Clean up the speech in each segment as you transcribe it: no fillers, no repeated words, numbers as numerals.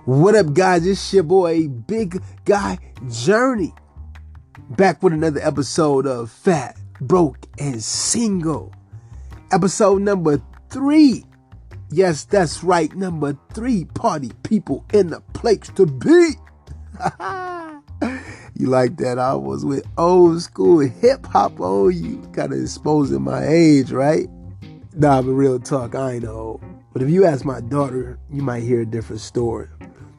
What up, guys? It's your boy, Big Guy Journey. Back with another episode of Fat, Broke, and Single. Episode number 3. Yes, that's right. Number 3. Party people in the place to be. You like that? I was with old school hip hop on you. Kind of exposing my age, right? Nah, but real talk, I ain't old. But if you ask my daughter, you might hear a different story.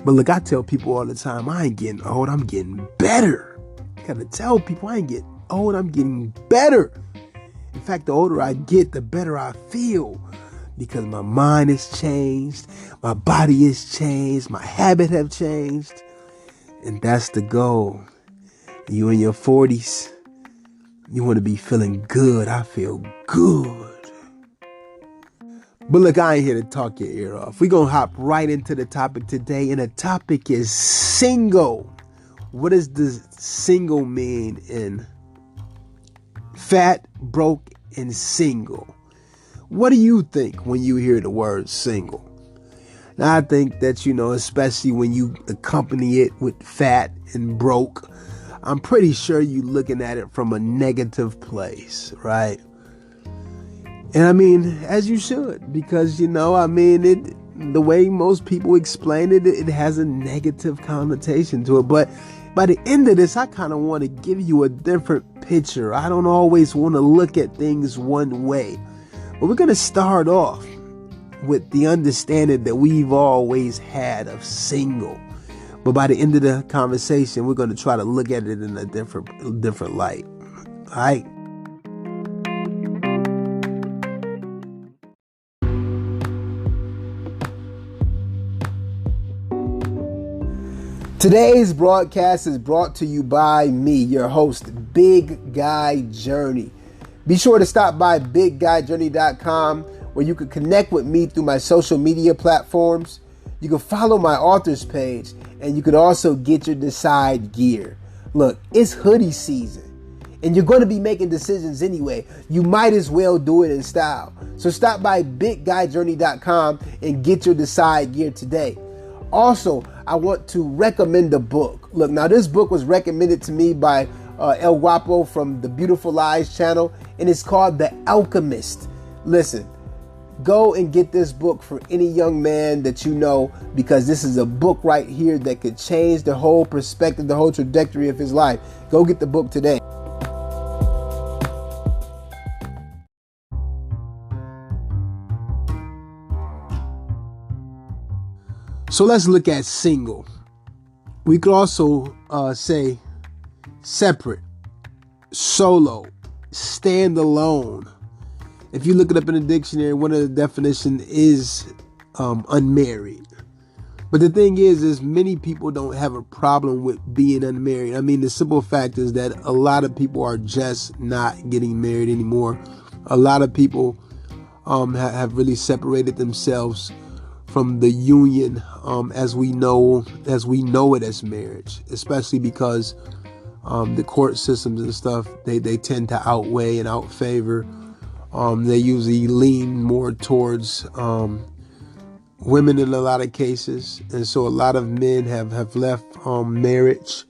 But look, I tell people all the time, I ain't getting old, I'm getting better. I gotta tell people I ain't getting old, I'm getting better. In fact, the older I get, the better I feel. Because my mind has changed, my body has changed, my habits have changed. And that's the goal. You in your 40s, you want to be feeling good. I feel good. But look, I ain't here to talk your ear off. We're going to hop right into the topic today. And the topic is single. What does the single mean in fat, broke, and single? What do you think when you hear the word single? Now, I think that, especially when you accompany it with fat and broke, I'm pretty sure you're looking at it from a negative place, right? And I mean, as you should, because, the way most people explain it, it has a negative connotation to it. But by the end of this, I kind of want to give you a different picture. I don't always want to look at things one way. But we're going to start off with the understanding that we've always had of single. But by the end of the conversation, we're going to try to look at it in a different light. All right? Today's broadcast is brought to you by me, your host, Big Guy Journey. Be sure to stop by BigGuyJourney.com, where you can connect with me through my social media platforms. You can follow my authors page, and you can also get your Decide gear. Look, it's hoodie season, and you're going to be making decisions anyway. You might as well do it in style. So stop by BigGuyJourney.com and get your Decide gear today. Also, I want to recommend a book. Look, now this book was recommended to me by El Guapo from the Beautiful Lies channel, and it's called The Alchemist. Listen, go and get this book for any young man that you know, because this is a book right here that could change the whole perspective, the whole trajectory of his life. Go get the book today. So let's look at single. We could also say separate, solo, stand alone. If you look it up in the dictionary, one of the definitions is unmarried. But the thing is many people don't have a problem with being unmarried. I mean, the simple fact is that a lot of people are just not getting married anymore. A lot of people have really separated themselves from the union as we know it as marriage, especially because the court systems and stuff, they tend to outweigh and outfavor. They usually lean more towards women in a lot of cases. And so a lot of men have left marriage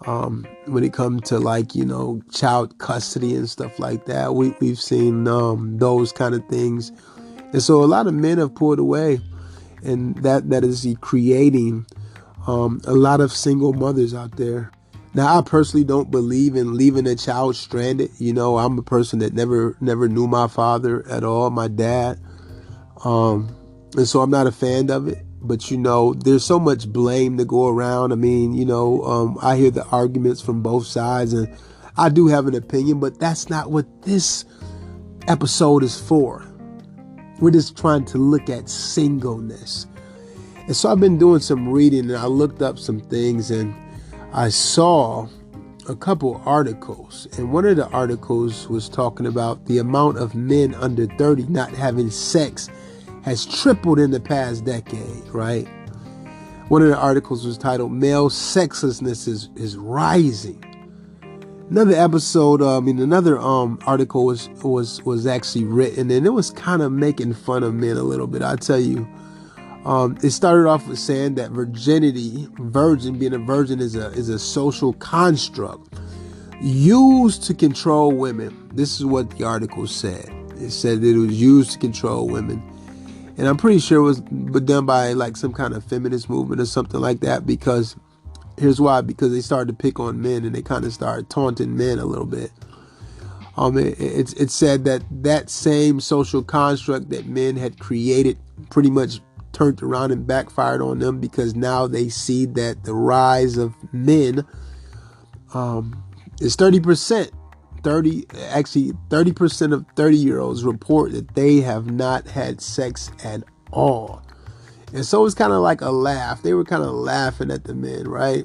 when it comes to child custody and stuff like that. We've seen those kind of things. And so a lot of men have pulled away. And that is creating a lot of single mothers out there. Now, I personally don't believe in leaving a child stranded. I'm a person that never knew my father at all, my dad. And so I'm not a fan of it. But, there's so much blame to go around. I mean, I hear the arguments from both sides, and I do have an opinion, but that's not what this episode is for. We're just trying to look at singleness. And so I've been doing some reading, and I looked up some things, and I saw a couple articles. And one of the articles was talking about the amount of men under 30 not having sex has tripled in the past decade, right? One of the articles was titled "Male Sexlessness is Rising." Another article was actually written, and it was kind of making fun of men a little bit. I tell you, It started off with saying that being a virgin is a social construct used to control women. This is what the article said. It said that it was used to control women. And I'm pretty sure it was done by like some kind of feminist movement or something like that, because here's why. Because they started to pick on men and they kind of started taunting men a little bit. It said that same social construct that men had created pretty much turned around and backfired on them, because now they see that the rise of men is 30%. 30% of 30-year-olds report that they have not had sex at all. And so it's kind of like a laugh. They were kind of laughing at the men, right?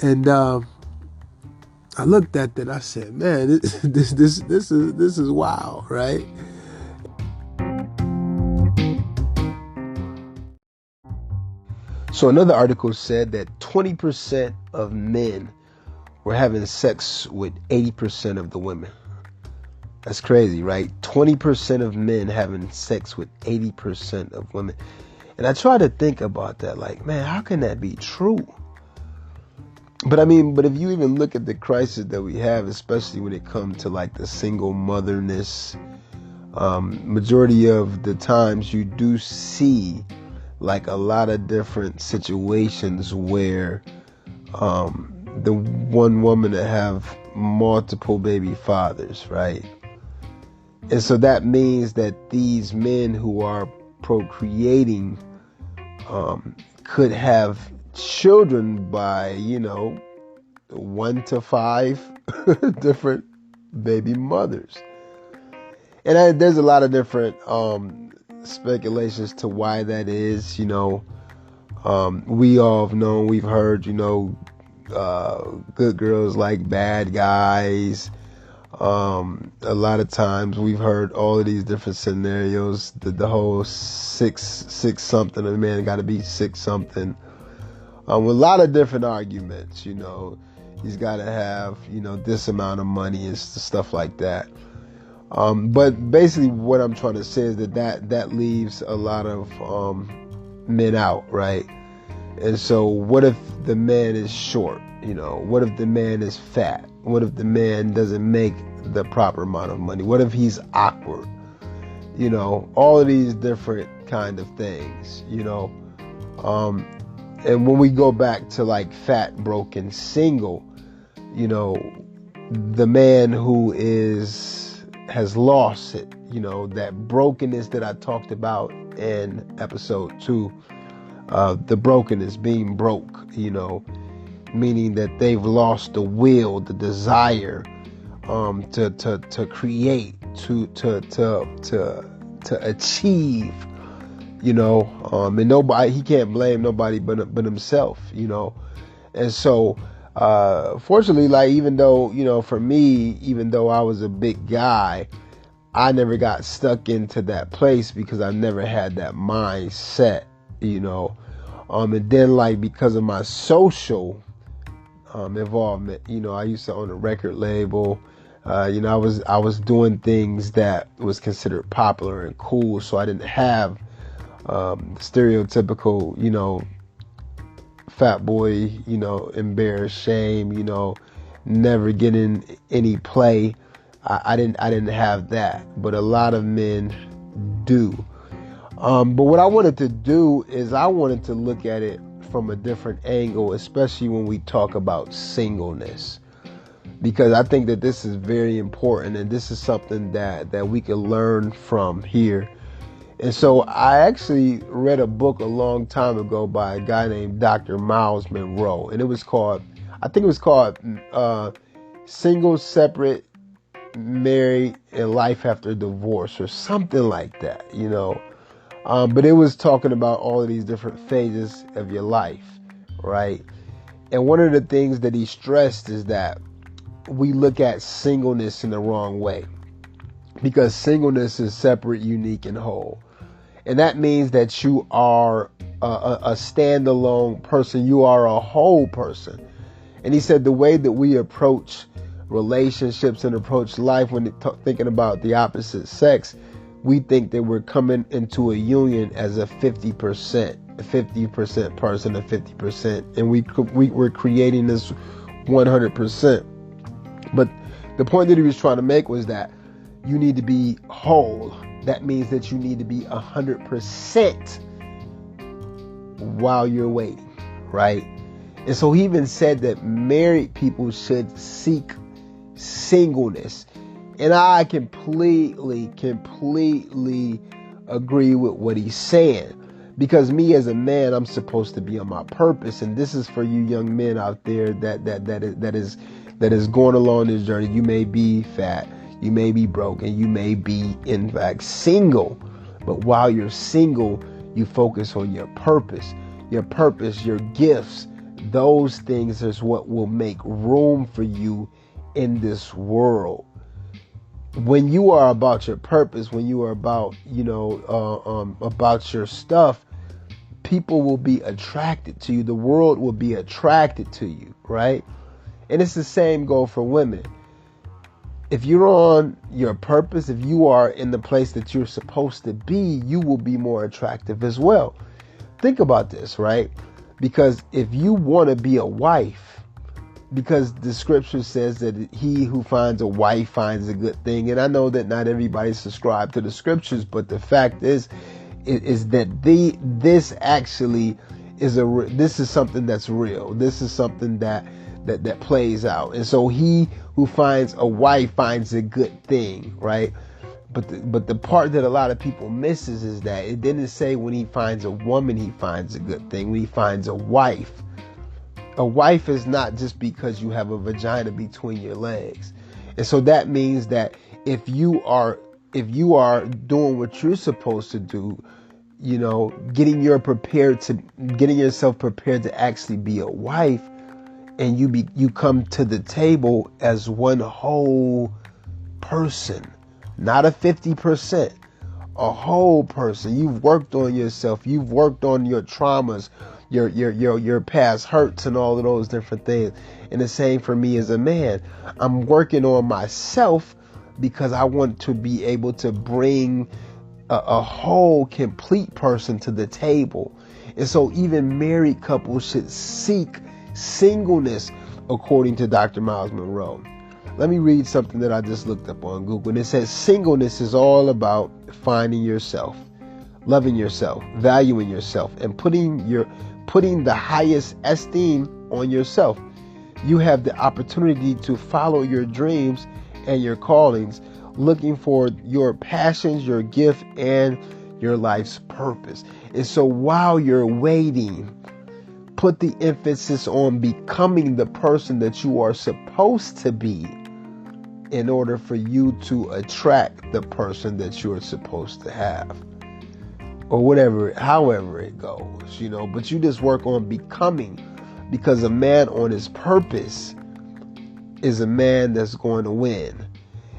And I looked at that. I said, "Man, this is wild, right?" So another article said that 20% of men were having sex with 80% of the women. That's crazy, right? 20% of men having sex with 80% of women. And I try to think about that, like, man, how can that be true? But if you even look at the crisis that we have, especially when it comes to like the single motherness, majority of the times you do see like a lot of different situations where the one woman that have multiple baby fathers, right? And so that means that these men who are procreating could have children by 1 to 5 different baby mothers. And there's a lot of different speculations to why that is. We all have known, we've heard, good girls like bad guys. A lot of times we've heard all of these different scenarios. The whole six something, a man got to be 6 something. With a lot of different arguments. He's got to have this amount of money and stuff like that. But basically, what I'm trying to say is that leaves a lot of men out, right? And so what if the man is short? What if the man is fat? What if the man doesn't make the proper amount of money? What if he's awkward? All of these different kind of things, and when we go back to like fat, broken, single, the man who has lost it, that brokenness that I talked about in episode 2, the brokenness, being broke, meaning that they've lost the will, the desire to create, to achieve, and nobody, he can't blame nobody but himself, and so fortunately, like, even though, for me, even though I was a big guy, I never got stuck into that place because I never had that mindset, and then, like, because of my social involvement, I used to own a record label. I was doing things that was considered popular and cool, so I didn't have stereotypical, fat boy, embarrassed, shame, never getting any play. I didn't have that, but a lot of men do. But what I wanted to do is I wanted to look at it from a different angle, especially when we talk about singleness, because I think that this is very important, and this is something that we can learn from here. And so I actually read a book a long time ago by a guy named Dr. Miles Monroe, and it was called Single, Separate, Married, and Life After Divorce, or something like that, but it was talking about all of these different phases of your life, right? And one of the things that he stressed is that we look at singleness in the wrong way, because singleness is separate, unique, and whole. And that means that you are a standalone person. You are a whole person. And he said the way that we approach relationships and approach life when thinking about the opposite sex we think that we're coming into a union as a 50%, a 50% person, a 50%, and we're creating this 100%. But the point that he was trying to make was that you need to be whole. That means that you need to be 100% while you're waiting, right? And so he even said that married people should seek singleness. And I completely agree with what he's saying. Because me as a man, I'm supposed to be on my purpose. And this is for you young men out there that is going along this journey. You may be fat, you may be broken, you may be in fact single. But while you're single, you focus on your purpose, your gifts. Those things is what will make room for you in this world. When you are about your purpose, when you are about, about your stuff, people will be attracted to you. The world will be attracted to you, right? And it's the same goal for women. If you're on your purpose, if you are in the place that you're supposed to be, you will be more attractive as well. Think about this, right? Because if you want to be a wife, because the scripture says that he who finds a wife finds a good thing. And I know that not everybody subscribed to the scriptures, but the fact is that this actually is this is something that's real. This is something that plays out. And so he who finds a wife finds a good thing, right? But the part that a lot of people misses is that it didn't say when he finds a woman, he finds a good thing. When he finds a wife is not just because you have a vagina between your legs. And so that means that if you are doing what you're supposed to do, getting yourself prepared to actually be a wife, and you come to the table as one whole person. Not a 50%, a whole person. You've worked on yourself. You've worked on your traumas, your past hurts and all of those different things. And the same for me as a man. I'm working on myself because I want to be able to bring a whole, complete person to the table. And so even married couples should seek singleness according to Dr. Miles Monroe. Let me read something that I just looked up on Google. And it says singleness is all about finding yourself, loving yourself, valuing yourself, and putting the highest esteem on yourself. You have the opportunity to follow your dreams and your callings, looking for your passions, your gift, and your life's purpose. And so while you're waiting, put the emphasis on becoming the person that you are supposed to be in order for you to attract the person that you're supposed to have. Or however it goes, but you just work on becoming, because a man on his purpose is a man that's going to win.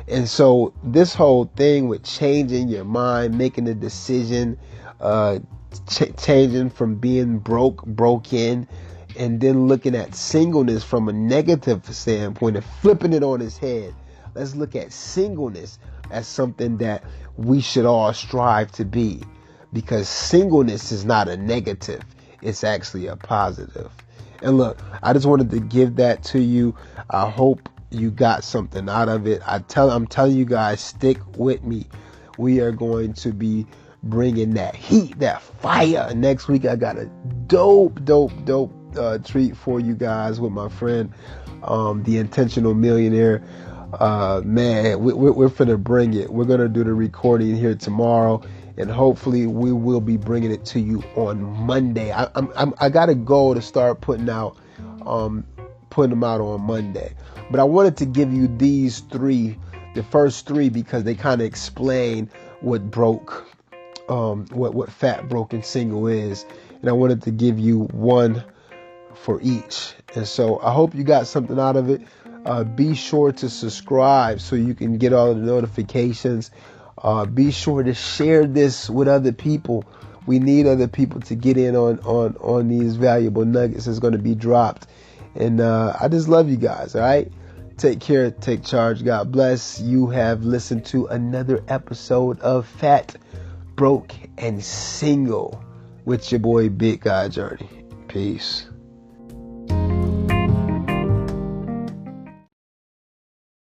And so this whole thing with changing your mind, making a decision, changing from being broken, and then looking at singleness from a negative standpoint and flipping it on his head. Let's look at singleness as something that we should all strive to be, because singleness is not a negative. It's actually a positive. And look, I just wanted to give that to you. I hope you got something out of it. I'm telling you guys, stick with me. We are going to be bringing that heat, that fire. Next week, I got a dope treat for you guys with my friend, the Intentional Millionaire. Man, we're finna bring it. We're gonna do the recording here tomorrow, and hopefully we will be bringing it to you on Monday. I got a goal to start putting them out on Monday, but I wanted to give you these three, the first three, because they kind of explain what fat, broken, single is, and I wanted to give you one for each. And so I hope you got something out of it. Be sure to subscribe so you can get all of the notifications. Be sure to share this with other people. We need other people to get in on these valuable nuggets that's going to be dropped. And I just love you guys, all right? Take care. Take charge. God bless. You have listened to another episode of Fat, Broke, and Single with your boy BigGuy Journey. Peace.